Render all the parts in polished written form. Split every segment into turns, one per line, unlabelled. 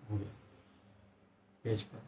हो गया पेज पर।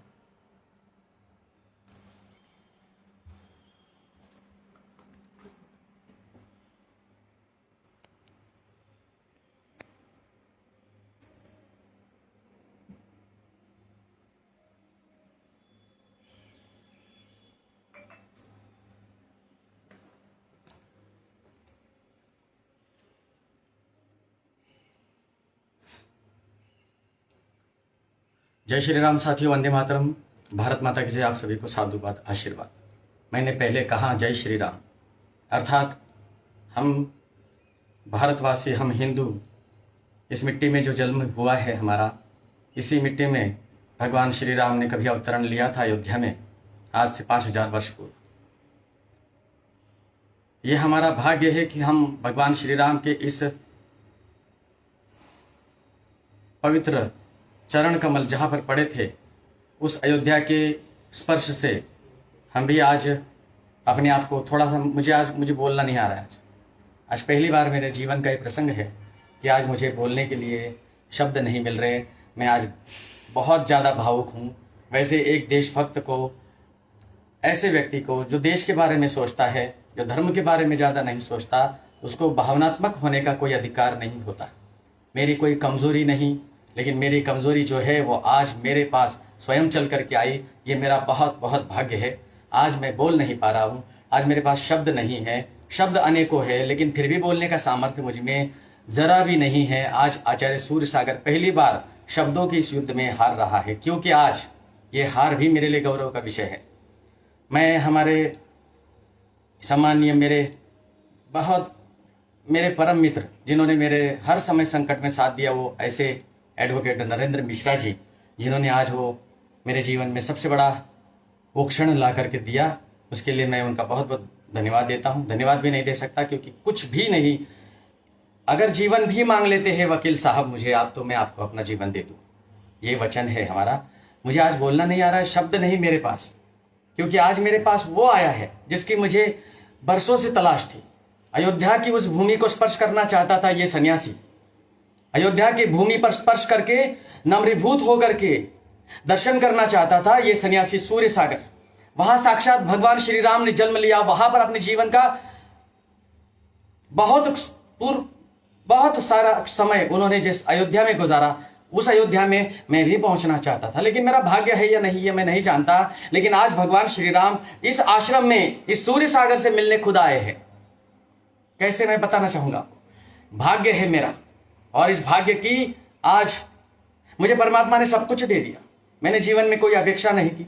जय श्री राम साथियों, वंदे मातरम। भारत माता की जय। आप सभी को साधुवाद, आशीर्वाद। मैंने पहले कहा जय श्री राम, अर्थात हम भारतवासी, हम हिंदू, इस मिट्टी में जो जन्म हुआ है हमारा, इसी मिट्टी में भगवान श्री राम ने कभी अवतरण लिया था अयोध्या में, आज से 5000 वर्ष पूर्व। ये हमारा भाग्य है कि हम भगवान श्री राम के इस पवित्र चरण कमल जहाँ पर पड़े थे, उस अयोध्या के स्पर्श से हम भी आज अपने आप को थोड़ा सा, मुझे बोलना नहीं आ रहा है। आज पहली बार मेरे जीवन का ये प्रसंग है कि आज मुझे बोलने के लिए शब्द नहीं मिल रहे। मैं आज बहुत ज़्यादा भावुक हूँ। वैसे एक देशभक्त को, ऐसे व्यक्ति को जो देश के बारे में सोचता है, जो धर्म के बारे में ज़्यादा नहीं सोचता, उसको भावनात्मक होने का कोई अधिकार नहीं होता। मेरी कोई कमज़ोरी नहीं, लेकिन मेरी कमज़ोरी जो है वो आज मेरे पास स्वयं चल करके आई। ये मेरा बहुत बहुत भाग्य है। आज मैं बोल नहीं पा रहा हूँ, आज मेरे पास शब्द नहीं है। शब्द अनेकों है, लेकिन फिर भी बोलने का सामर्थ्य मुझ में ज़रा भी नहीं है। आज आचार्य सूर्य सागर पहली बार शब्दों के इस युद्ध में हार रहा है, क्योंकि आज ये हार भी मेरे लिए गौरव का विषय है। मैं हमारे सम्मानीय मेरे परम मित्र, जिन्होंने मेरे हर समय संकट में साथ दिया, वो ऐसे एडवोकेट नरेंद्र मिश्रा जी, जिन्होंने आज वो मेरे जीवन में सबसे बड़ा वो क्षण ला करके दिया, उसके लिए मैं उनका बहुत बहुत धन्यवाद देता हूँ। धन्यवाद भी नहीं दे सकता, क्योंकि कुछ भी नहीं, अगर जीवन भी मांग लेते हैं वकील साहब मुझे आप, तो मैं आपको अपना जीवन दे दूँ। ये वचन है हमारा। मुझे आज बोलना नहीं आ रहा है, शब्द नहीं मेरे पास, क्योंकि आज मेरे पास वो आया है जिसकी मुझे बरसों से तलाश थी। अयोध्या की उस भूमि को स्पर्श करना चाहता था ये सन्यासी। अयोध्या की भूमि पर स्पर्श करके, नम्रीभूत होकर के दर्शन करना चाहता था ये सन्यासी सूर्य सागर। वहां साक्षात भगवान श्री राम ने जन्म लिया। वहां पर अपने जीवन का बहुत सारा समय उन्होंने जिस अयोध्या में गुजारा, उस अयोध्या में मैं भी पहुंचना चाहता था। लेकिन मेरा भाग्य है या नहीं ये मैं नहीं जानता, लेकिन आज भगवान श्री राम इस आश्रम में, इस सूर्य सागर से मिलने खुद आए हैं। कैसे, मैं बताना चाहूंगा। भाग्य है मेरा, और इस भाग्य की आज मुझे परमात्मा ने सब कुछ दे दिया। मैंने जीवन में कोई अपेक्षा नहीं की,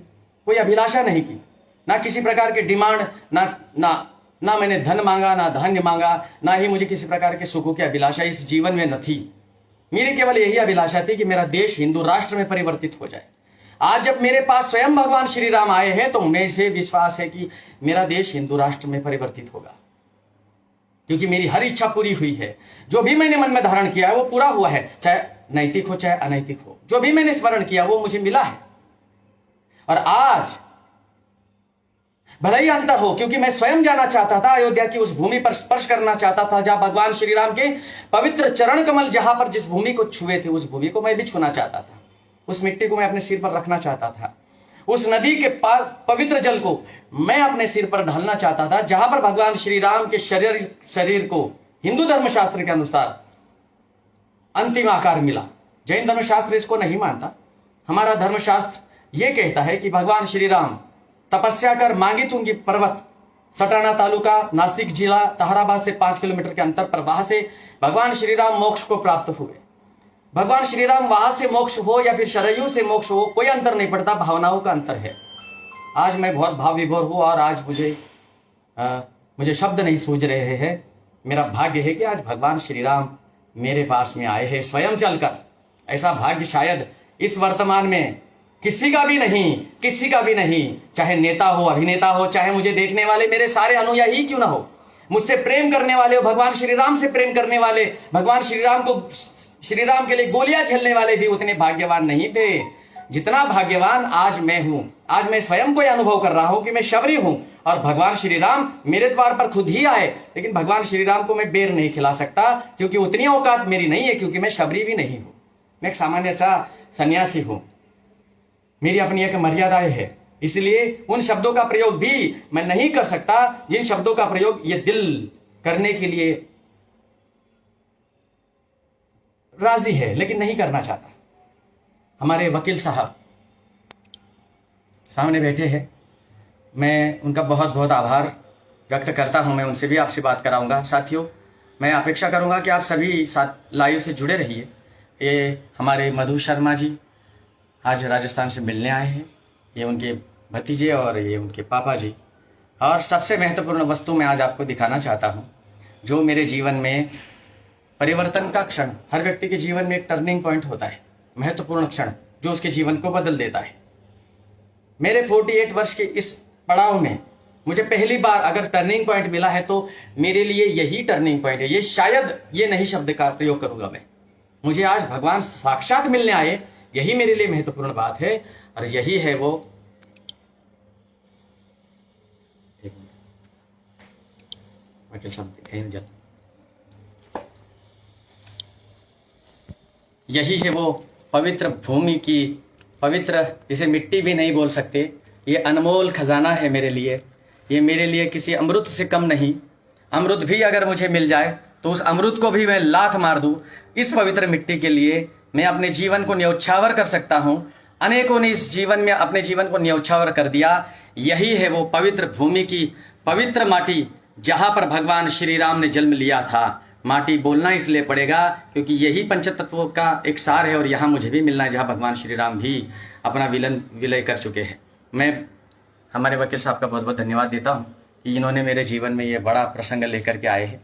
कोई अभिलाषा नहीं की, ना किसी प्रकार के डिमांड, ना मैंने धन मांगा, ना धान्य मांगा, ना ही मुझे किसी प्रकार के सुखों की अभिलाषा इस जीवन में न थी। मेरी केवल यही अभिलाषा थी कि मेरा देश हिंदू राष्ट्र में परिवर्तित हो जाए। आज जब मेरे पास स्वयं भगवान श्री राम आए हैं, तो मुझे विश्वास है कि मेरा देश हिंदू राष्ट्र में परिवर्तित होगा, क्योंकि मेरी हर इच्छा पूरी हुई है। जो भी मैंने मन में धारण किया है वो पूरा हुआ है, चाहे नैतिक हो चाहे अनैतिक हो। जो भी मैंने स्मरण किया वो मुझे मिला है। और आज भले ही अंतर हो, क्योंकि मैं स्वयं जाना चाहता था अयोध्या की उस भूमि पर, स्पर्श करना चाहता था जहां भगवान श्री राम के पवित्र चरण कमल, जहां पर जिस भूमि को छुए थे, उस भूमि को मैं भी छूना चाहता था। उस मिट्टी को मैं अपने सिर पर रखना चाहता था। उस नदी के पवित्र जल को मैं अपने सिर पर ढालना चाहता था, जहां पर भगवान श्री राम के शरीर को हिंदू धर्मशास्त्र के अनुसार अंतिम आकार मिला। जैन धर्मशास्त्र इसको नहीं मानता। हमारा धर्मशास्त्र यह कहता है कि भगवान श्री राम तपस्या कर मांगी तुंगी पर्वत, सटाना तालुका, नासिक जिला, तहराबाद से 5 किलोमीटर के अंतर पर, वहां से भगवान श्री राम मोक्ष को प्राप्त हुए। भगवान श्री राम वहां से मोक्ष हो या फिर शरयू से मोक्ष हो, कोई अंतर नहीं पड़ता, भावनाओं का अंतर है। आज मैं बहुत भाव विभोर हूं, और आज मुझे शब्द नहीं सूझ रहे हैं। मेरा भाग्य है कि आज भगवान श्री राम मेरे पास में आए हैं स्वयं चलकर। ऐसा भाग्य शायद इस वर्तमान में किसी का भी नहीं, चाहे नेता हो, अभिनेता हो, चाहे मुझे देखने वाले मेरे सारे अनुयायी क्यों ना हो, मुझसे प्रेम करने वाले हो, भगवान श्री राम से प्रेम करने वाले, भगवान श्री राम के लिए गोलियां झेलने वाले भी उतने भाग्यवान नहीं थे जितना भाग्यवान आज मैं हूं। आज मैं स्वयं को अनुभव कर रहा हूं कि मैं शबरी हूं, और भगवान श्री राम मेरे द्वार पर खुद ही आए। लेकिन भगवान श्री राम को मैं बेर नहीं खिला सकता, क्योंकि उतनी औकात मेरी नहीं है, क्योंकि मैं शबरी भी नहीं हूं। मैं एक सामान्य सा सन्यासी हूं, मेरी अपनी एक मर्यादाएं है, इसलिए उन शब्दों का प्रयोग भी मैं नहीं कर सकता जिन शब्दों का प्रयोग ये दिल करने के लिए राजी है लेकिन नहीं करना चाहता। हमारे वकील साहब सामने बैठे हैं, मैं उनका बहुत बहुत आभार व्यक्त करता हूं। मैं उनसे भी आपसे बात कराऊंगा। साथियों, मैं अपेक्षा करूंगा कि आप सभी साथ लाइव से जुड़े रहिए। ये हमारे मधु शर्मा जी आज राजस्थान से मिलने आए हैं, ये उनके भतीजे और ये उनके पापा जी। और सबसे महत्वपूर्ण वस्तु मैं आज आपको दिखाना चाहता हूँ जो मेरे जीवन में परिवर्तन का क्षण, हर व्यक्ति के जीवन में एक टर्निंग पॉइंट होता है, महत्वपूर्ण क्षण जो उसके जीवन को बदल देता है। मेरे 48 वर्ष के इस पड़ाव में मुझे पहली बार अगर टर्निंग पॉइंट मिला है तो मेरे लिए यही टर्निंग पॉइंट है। ये शायद ये नहीं शब्द का प्रयोग करूंगा मैं, मुझे आज भगवान साक्षात मिलने आए, यही मेरे लिए महत्वपूर्ण बात है। और यही है वो, वकील साहब दिखाइए जरा, यही है वो पवित्र भूमि की पवित्र, इसे मिट्टी भी नहीं बोल सकते, ये अनमोल खजाना है मेरे लिए। ये मेरे लिए किसी अमृत से कम नहीं। अमृत भी अगर मुझे मिल जाए तो उस अमृत को भी मैं लात मार दूं। इस पवित्र मिट्टी के लिए मैं अपने जीवन को न्यौछावर कर सकता हूं। अनेकों ने इस जीवन में अपने जीवन को न्यौछावर कर दिया। यही है वो पवित्र भूमि की पवित्र माटी जहां पर भगवान श्री राम ने जन्म लिया था। माटी बोलना इसलिए पड़ेगा क्योंकि यही पंचतत्वों का एक सार है और यहाँ मुझे भी मिलना है जहाँ भगवान श्री राम भी अपना विलय कर चुके हैं। मैं हमारे वकील साहब का बहुत बहुत धन्यवाद देता हूँ कि इन्होंने मेरे जीवन में ये बड़ा प्रसंग लेकर के आए हैं।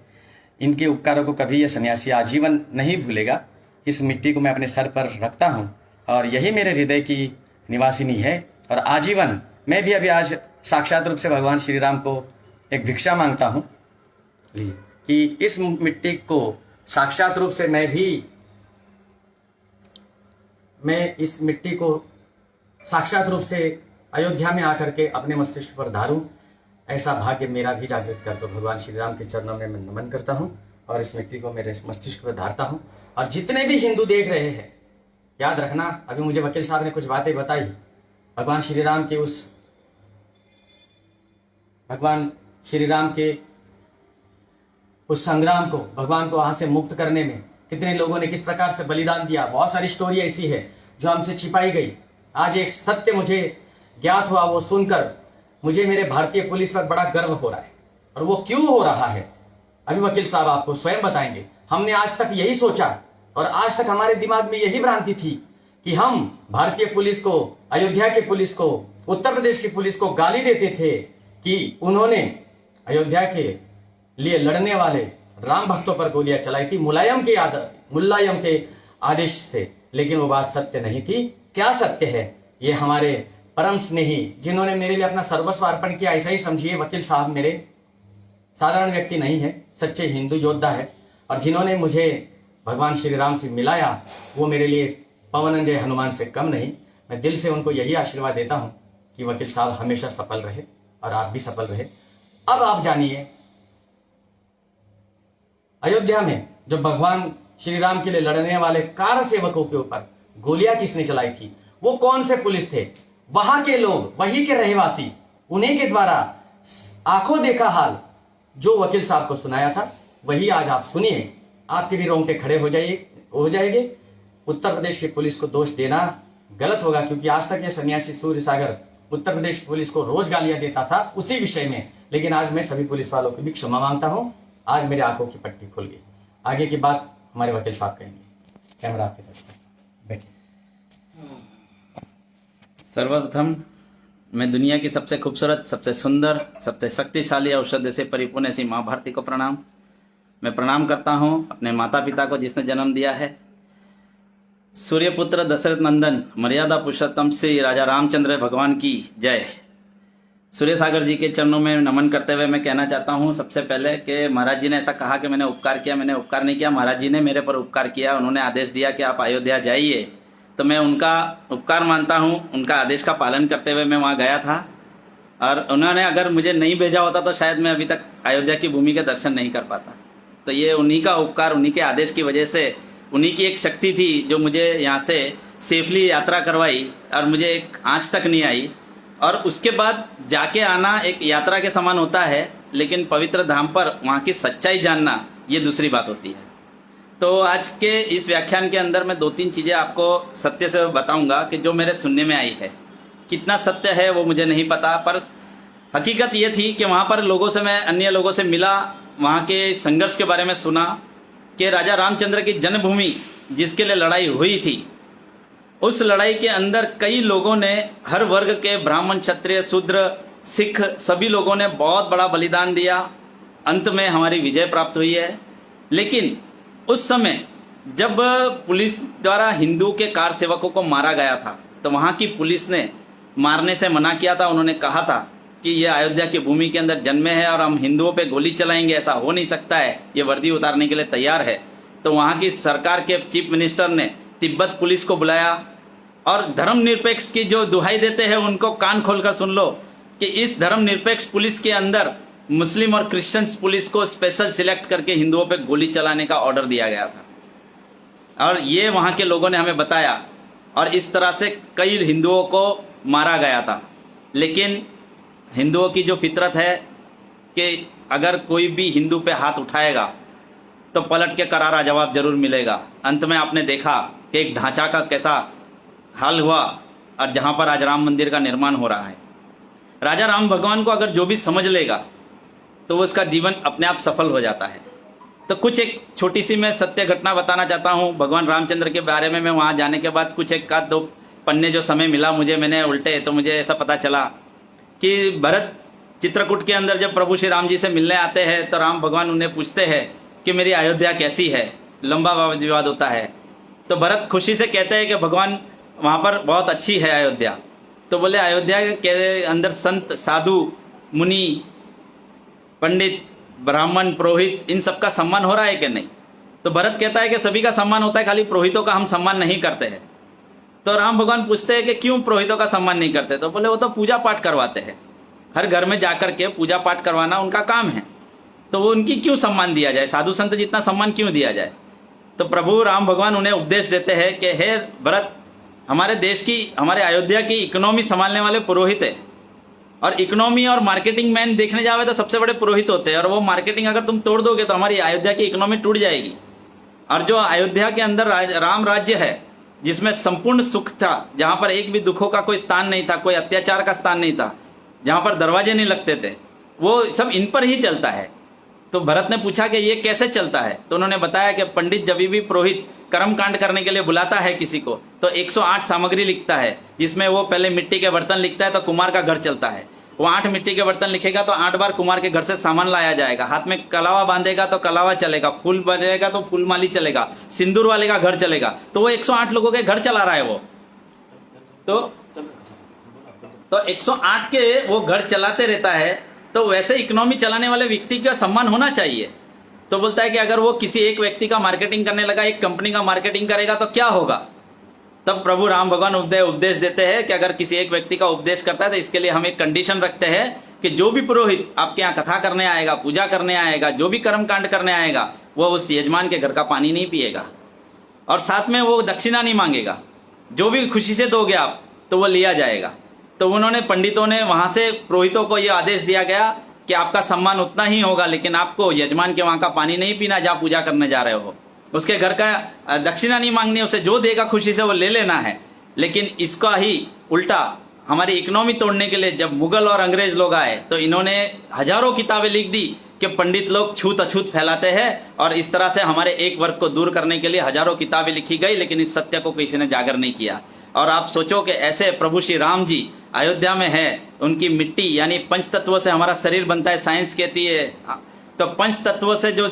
इनके उपकारों को कभी ये सन्यासी आजीवन नहीं भूलेगा। इस मिट्टी को मैं अपने सर पर रखता हूँ और यही मेरे हृदय की निवासिनी है। और आजीवन मैं भी अभी आज साक्षात रूप से भगवान श्री राम को एक भिक्षा मांगता हूँ कि इस मिट्टी को साक्षात रूप से मैं इस मिट्टी को साक्षात रूप से अयोध्या में आकर के अपने मस्तिष्क पर धारूं। ऐसा भाग्य मेरा भी जागृत कर दो। भगवान श्री राम के चरणों में मैं नमन करता हूं और इस मिट्टी को मेरे मस्तिष्क पर धारता हूं। और जितने भी हिंदू देख रहे हैं, याद रखना, अभी मुझे वकील साहब ने कुछ बातें बताई भगवान श्री राम के उस संग्राम को, भगवान को वहां से मुक्त करने में कितने लोगों ने किस प्रकार से बलिदान दिया। बहुत सारी स्टोरी ऐसी है जो हमसे छिपाई गई। आज एक सत्य मुझे ज्ञात हुआ, वो सुनकर मुझे मेरे भारतीय पुलिस पर बड़ा गर्व हो रहा है। और वो क्यों हो रहा है अभी वकील साहब आपको स्वयं बताएंगे। हमने आज तक यही सोचा और आज तक हमारे दिमाग में यही भ्रांति थी कि हम भारतीय पुलिस को, अयोध्या की पुलिस को, उत्तर प्रदेश की पुलिस को गाली देते थे कि उन्होंने अयोध्या के लिए लड़ने वाले राम भक्तों पर गोलियां चलाई थी, मुलायम के आदेश से। लेकिन वो बात सत्य नहीं थी। क्या सत्य है? ये हमारे परम स्नेही जिन्होंने मेरे लिए अपना सर्वस्व अर्पण किया। ऐसा ही समझिए, वकील साहब मेरे साधारण व्यक्ति नहीं है, सच्चे हिंदू योद्धा है। और जिन्होंने मुझे भगवान श्री राम से मिलाया वो मेरे लिए पवनंजय हनुमान से कम नहीं। मैं दिल से उनको यही आशीर्वाद देता हूं कि वकील साहब हमेशा सफल रहे और आप भी सफल रहे। अब आप जानिए, अयोध्या में जो भगवान श्री राम के लिए लड़ने वाले कार सेवकों के ऊपर गोलियां किसने चलाई थी, वो कौन से पुलिस थे? वहां के लोग, वही के रहवासी, उन्हीं के द्वारा आंखों देखा हाल जो वकील साहब को सुनाया था वही आज आप सुनिए। आपके भी रोंगटे खड़े हो जाएंगे। उत्तर प्रदेश की पुलिस को दोष देना गलत होगा क्योंकि आज तक ये सन्यासी सूर्य सागर उत्तर प्रदेश पुलिस को रोज गालियां देता था उसी विषय में। लेकिन आज मैं सभी पुलिस वालों की भी क्षमा मांगता हूं। आज मेरे आंखों की पट्टी खुल गई। आगे की बात हमारे वकील साहब कहेंगे। कैमरा आपके तरफ बैठिए।
सर्वप्रथम मैं दुनिया की सबसे खूबसूरत, सबसे सुंदर, सबसे शक्तिशाली औषधि से परिपूर्ण ऐसी माँ भारती को प्रणाम। मैं प्रणाम करता हूँ अपने माता पिता को जिसने जन्म दिया है। सूर्यपुत्र दशरथ नंदन मर्यादा पुरुषोत्तम श्री राजा रामचंद्र भगवान की जय। सूर्य सागर जी के चरणों में नमन करते हुए मैं कहना चाहता हूँ सबसे पहले कि महाराज जी ने ऐसा कहा कि मैंने उपकार किया। मैंने उपकार नहीं किया, महाराज जी ने मेरे पर उपकार किया। उन्होंने आदेश दिया कि आप अयोध्या जाइए, तो मैं उनका उपकार मानता हूँ। उनका आदेश का पालन करते हुए मैं वहाँ गया था और उन्होंने अगर मुझे नहीं भेजा होता तो शायद मैं अभी तक अयोध्या की भूमि के दर्शन नहीं कर पाता। तो ये उन्हीं का उपकार, उन्हीं के आदेश की वजह से उन्हीं की एक शक्ति थी जो मुझे यहाँ से सेफली यात्रा करवाई और मुझे एक आँच तक नहीं आई। और उसके बाद जाके आना एक यात्रा के समान होता है, लेकिन पवित्र धाम पर वहाँ की सच्चाई जानना ये दूसरी बात होती है। तो आज के इस व्याख्यान के अंदर मैं 2-3 चीज़ें आपको सत्य से बताऊंगा कि जो मेरे सुनने में आई है। कितना सत्य है वो मुझे नहीं पता, पर हकीकत ये थी कि वहाँ पर लोगों से, मैं अन्य लोगों से मिला, वहाँ के संघर्ष के बारे में सुना कि राजा रामचंद्र की जन्मभूमि जिसके लिए लड़ाई हुई थी, उस लड़ाई के अंदर कई लोगों ने, हर वर्ग के, ब्राह्मण, क्षत्रिय, शूद्र, सिख, सभी लोगों ने बहुत बड़ा बलिदान दिया। अंत में हमारी विजय प्राप्त हुई है। लेकिन उस समय जब पुलिस द्वारा हिंदू के कार सेवकों को मारा गया था, तो वहाँ की पुलिस ने मारने से मना किया था। उन्होंने कहा था कि ये अयोध्या की भूमि के अंदर जन्मे हैं और हम हिंदुओं पे गोली चलाएंगे, ऐसा हो नहीं सकता है, ये वर्दी उतारने के लिए तैयार है। तो वहाँ की सरकार के चीफ मिनिस्टर ने तिब्बत पुलिस को बुलाया और धर्मनिरपेक्ष की जो दुहाई देते हैं उनको कान खोलकर सुन लो कि इस धर्मनिरपेक्ष पुलिस के अंदर मुस्लिम और क्रिश्चियंस पुलिस को स्पेशल सिलेक्ट करके हिंदुओं पे गोली चलाने का ऑर्डर दिया गया था। और ये वहाँ के लोगों ने हमें बताया और इस तरह से कई हिंदुओं को मारा गया था। लेकिन हिंदुओं की जो फितरत है कि अगर कोई भी हिंदू पे हाथ उठाएगा तो पलट के करारा जवाब जरूर मिलेगा। अंत में आपने देखा कि एक ढांचा का कैसा हाल हुआ और जहाँ पर आज राम मंदिर का निर्माण हो रहा है। राजा राम भगवान को अगर जो भी समझ लेगा तो वो उसका जीवन अपने आप सफल हो जाता है। तो कुछ एक छोटी सी मैं सत्य घटना बताना चाहता हूँ भगवान रामचंद्र के बारे में। मैं वहाँ जाने के बाद कुछ 1-2 पन्ने जो समय मिला मुझे, मैंने उल्टे, तो मुझे ऐसा पता चला कि भरत चित्रकूट के अंदर जब प्रभु श्री राम जी से मिलने आते हैं तो राम भगवान उन्हें पूछते हैं कि मेरी अयोध्या कैसी है। लंबा वाद विवाद होता है। तो भरत खुशी से कहते हैं कि भगवान वहाँ पर बहुत अच्छी है अयोध्या। तो बोले अयोध्या के अंदर संत, साधु, मुनि, पंडित, ब्राह्मण, पुरोहित, इन सब का सम्मान हो रहा है कि नहीं? तो भरत कहता है कि सभी का सम्मान होता है, खाली पुरोहितों का हम सम्मान नहीं करते हैं। तो राम भगवान पूछते हैं कि क्यों पुरोहितों का सम्मान नहीं करते? तो बोले वो तो पूजा पाठ करवाते हैं, हर घर में जाकर के पूजा पाठ करवाना उनका काम है, तो वो उनकी क्यों सम्मान दिया जाए, साधु संत जितना सम्मान क्यों दिया जाए? तो प्रभु राम भगवान उन्हें उपदेश देते हैं कि हे भरत, हमारे देश की, हमारे अयोध्या की इकोनॉमी संभालने वाले पुरोहित है, और इकोनॉमी और मार्केटिंग मैन देखने जावे तो सबसे बड़े पुरोहित होते हैं, और वो मार्केटिंग अगर तुम तोड़ दोगे तो हमारी अयोध्या की इकोनॉमी टूट जाएगी। और जो अयोध्या के अंदर राम राज्य है जिसमें संपूर्ण सुख था, जहां पर एक भी दुखों का कोई स्थान नहीं था, कोई अत्याचार का स्थान नहीं था, जहां पर दरवाजे नहीं लगते थे, वो सब इन पर ही चलता है। तो भरत ने पूछा कि ये कैसे चलता है? तो उन्होंने बताया कि पंडित जब भी पुरोहित कर्मकांड करने के लिए बुलाता है किसी को तो 108 सामग्री लिखता है, जिसमें वो पहले मिट्टी के बर्तन लिखता है तो कुमार का घर चलता है। वो 8 मिट्टी के बर्तन लिखेगा तो 8 बार कुमार के घर से सामान लाया जाएगा। हाथ में कलावा बांधेगा तो कलावा चलेगा, फूल बनेगा तो फूलमाली चलेगा, सिंदूर वाले का घर चलेगा। तो वो 108 लोगों के घर चला रहा है वो। तो 108 के वो घर चलाते रहता है। तो वैसे इकोनॉमी चलाने वाले व्यक्ति का सम्मान होना चाहिए। तो बोलता है कि अगर वो किसी एक व्यक्ति का मार्केटिंग करने लगा, एक कंपनी का मार्केटिंग करेगा तो क्या होगा? तब प्रभु राम भगवान उपदेश देते हैं कि अगर किसी एक व्यक्ति का उपदेश करता है तो इसके लिए हम एक कंडीशन रखते हैं कि जो भी पुरोहित आपके यहाँ कथा करने आएगा, पूजा करने आएगा, जो भी कर्म कांड करने आएगा, वो उस यजमान के घर का पानी नहीं पिएगा और साथ में वो दक्षिणा नहीं मांगेगा। जो भी खुशी से दोगे आप तो वो लिया जाएगा। तो उन्होंने, पंडितों ने, वहां से पुरोहितों को ये आदेश दिया गया कि आपका सम्मान उतना ही होगा, लेकिन आपको यजमान के वहां का पानी नहीं पीना जहाँ पूजा करने जा रहे हो, उसके घर का दक्षिणा नहीं मांगनी, उसे जो देगा खुशी से वो ले लेना है। लेकिन इसका ही उल्टा हमारी इकोनॉमी तोड़ने के लिए जब मुगल और अंग्रेज लोग आए तो इन्होंने हजारों किताबें लिख दी कि पंडित लोग छूत अछूत फैलाते हैं, और इस तरह से हमारे एक वर्ग को दूर करने के लिए हजारों किताबें लिखी गई, लेकिन इस सत्य को किसी ने जागर नहीं किया। और आप सोचो कि ऐसे प्रभु श्री राम जी अयोध्या में है, उनकी मिट्टी यानी पंच तत्वों से हमारा शरीर बनता है, साइंस कहती है। तो पंच तत्वों से जो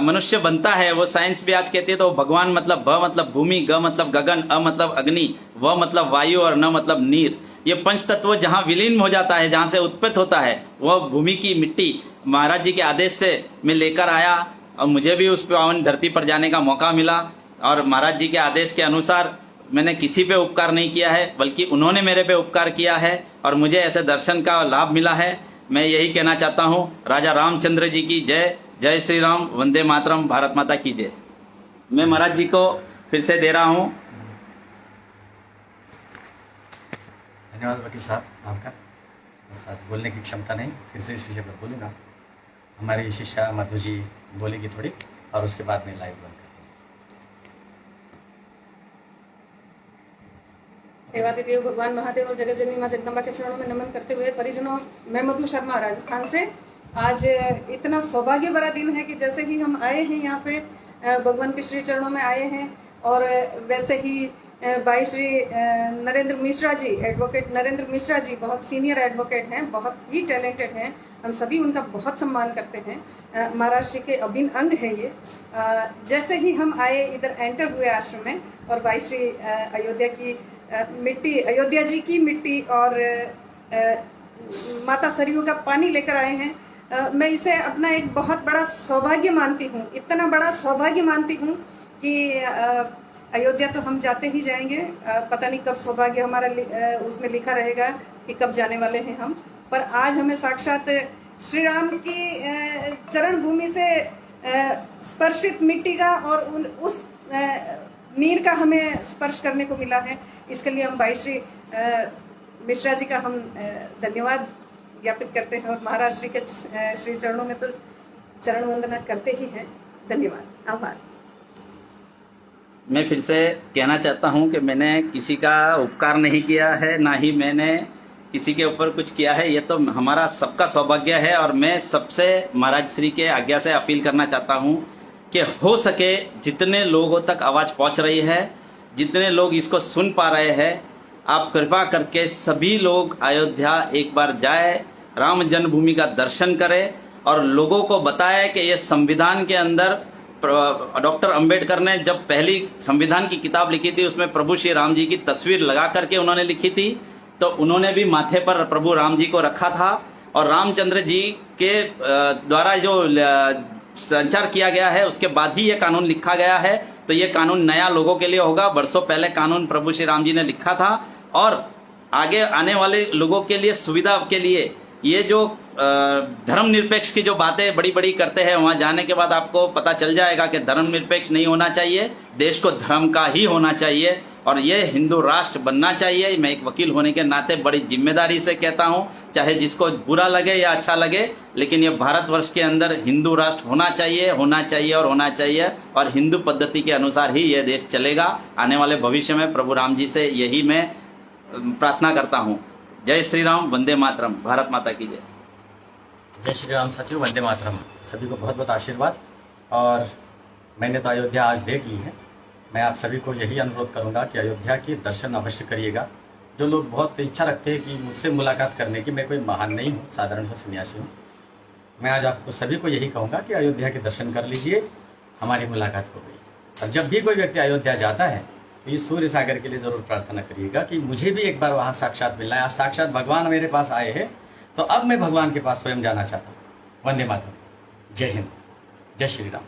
मनुष्य बनता है वो साइंस भी आज कहती है। तो भगवान मतलब भ मतलब भूमि, ग मतलब गगन, अ मतलब अग्नि, व मतलब वायु और न मतलब नीर। ये पंच तत्व जहाँ विलीन हो जाता है, जहाँ से उत्पत्ति होता है, वह भूमि की मिट्टी महाराज जी के आदेश से मैं लेकर आया और मुझे भी उस पावन धरती पर जाने का मौका मिला। और महाराज जी के आदेश के अनुसार मैंने किसी पे उपकार नहीं किया है, बल्कि उन्होंने मेरे पे उपकार किया है और मुझे ऐसे दर्शन का लाभ मिला है। मैं यही कहना चाहता हूँ, राजा रामचंद्र जी की जय। जय श्री राम, वंदे मातरम, भारत माता की जय। मैं महाराज जी को फिर से दे रहा हूँ।
धन्यवाद वकील साहब आपका। साथ बोलने की क्षमता नहीं, फिर से इस विषय पर बोलूँगा। हमारी शिष्या मधु जी बोलेगी थोड़ी और उसके बाद में लाइव बंद कर
देवादिदेव भगवान महादेव और जगत जननी माँ जगदम्बा के चरणों में नमन करते हुए परिजनों, मैं मधु शर्मा राजस्थान से। आज इतना सौभाग्य भरा दिन है कि जैसे ही हम आए हैं यहाँ पे भगवान के श्री चरणों में आए हैं, और वैसे ही भाई श्री नरेंद्र मिश्रा जी, एडवोकेट नरेंद्र मिश्रा जी बहुत सीनियर एडवोकेट हैं, बहुत ही टैलेंटेड हैं, हम सभी उनका बहुत सम्मान करते हैं। महाराष्ट्र के अभिन्न अंग है ये। जैसे ही हम आए इधर एंटर हुए आश्रम में, और भाई श्री अयोध्या की मिट्टी, अयोध्या जी की मिट्टी और माता सरयू का पानी लेकर आए हैं। मैं इसे अपना एक बहुत बड़ा सौभाग्य मानती हूँ, इतना बड़ा सौभाग्य मानती हूँ कि अयोध्या तो हम जाते ही जाएंगे, पता नहीं कब सौभाग्य हमारा उसमें लिखा रहेगा कि कब जाने वाले हैं हम, पर आज हमें साक्षात श्री राम की चरण भूमि से स्पर्शित मिट्टी का और उस नीर का हमें स्पर्श करने को मिला है। इसके लिए हम भाई श्री मिश्रा जी का हम धन्यवाद ज्ञापित करते हैं, और महाराष्ट्र के श्री चरणों में तो चरण वंदना करते ही हैं। धन्यवाद, आभार।
मैं फिर से कहना चाहता हूं कि मैंने किसी का उपकार नहीं किया है, ना ही मैंने किसी के ऊपर कुछ किया है। ये तो हमारा सबका सौभाग्य है, और मैं सबसे महाराज श्री के आज्ञा से अपील करना चाहता हूं कि हो सके जितने लोगों तक आवाज़ पहुंच रही है, जितने लोग इसको सुन पा रहे हैं, आप कृपा करके सभी लोग अयोध्या एक बार जाए, राम जन्मभूमि का दर्शन करें और लोगों को बताएं कि ये संविधान के अंदर डॉक्टर अंबेडकर ने जब पहली संविधान की किताब लिखी थी, उसमें प्रभु श्री राम जी की तस्वीर लगा करके उन्होंने लिखी थी, तो उन्होंने भी माथे पर प्रभु राम जी को रखा था, और रामचंद्र जी के द्वारा जो संचार किया गया है उसके बाद ही ये कानून लिखा गया है। तो ये कानून नया लोगों के लिए होगा। वर्षों पहले कानून प्रभु श्री राम जी ने लिखा था, और आगे आने वाले लोगों के लिए सुविधा के लिए ये जो धर्मनिरपेक्ष की जो बातें बड़ी बड़ी करते हैं, वहाँ जाने के बाद आपको पता चल जाएगा कि धर्मनिरपेक्ष नहीं होना चाहिए, देश को धर्म का ही होना चाहिए, और ये हिंदू राष्ट्र बनना चाहिए। मैं एक वकील होने के नाते बड़ी जिम्मेदारी से कहता हूँ, चाहे जिसको बुरा लगे या अच्छा लगे, लेकिन ये भारतवर्ष के अंदर हिंदू राष्ट्र होना चाहिए, होना चाहिए और होना चाहिए, और हिंदू पद्धति के अनुसार ही ये देश चलेगा। आने वाले भविष्य में प्रभु राम जी से यही मैं प्रार्थना करता हूँ। जय श्री राम, वंदे मातरम, भारत माता की जय।
जय श्री राम साथियों, वंदे मातरम। सभी को बहुत बहुत आशीर्वाद। और मैंने तो अयोध्या आज देख ली है। मैं आप सभी को यही अनुरोध करूंगा कि अयोध्या के दर्शन अवश्य करिएगा। जो लोग बहुत इच्छा रखते हैं कि मुझसे मुलाकात करने की, मैं कोई महान नहीं हूँ, साधारण सा सन्यासी हूँ। मैं आज आपको सभी को यही कहूँगा कि अयोध्या के दर्शन कर लीजिए, हमारी मुलाकात हो गई। और जब भी कोई व्यक्ति अयोध्या जाता है तो ये सूर्य सागर के लिए ज़रूर प्रार्थना करिएगा कि मुझे भी एक बार वहाँ साक्षात मिलना है। आज साक्षात भगवान मेरे पास आए हैं, तो अब मैं भगवान के पास स्वयं जाना चाहता हूँ। वंदे मातरम। जय हिंद, जय श्री राम।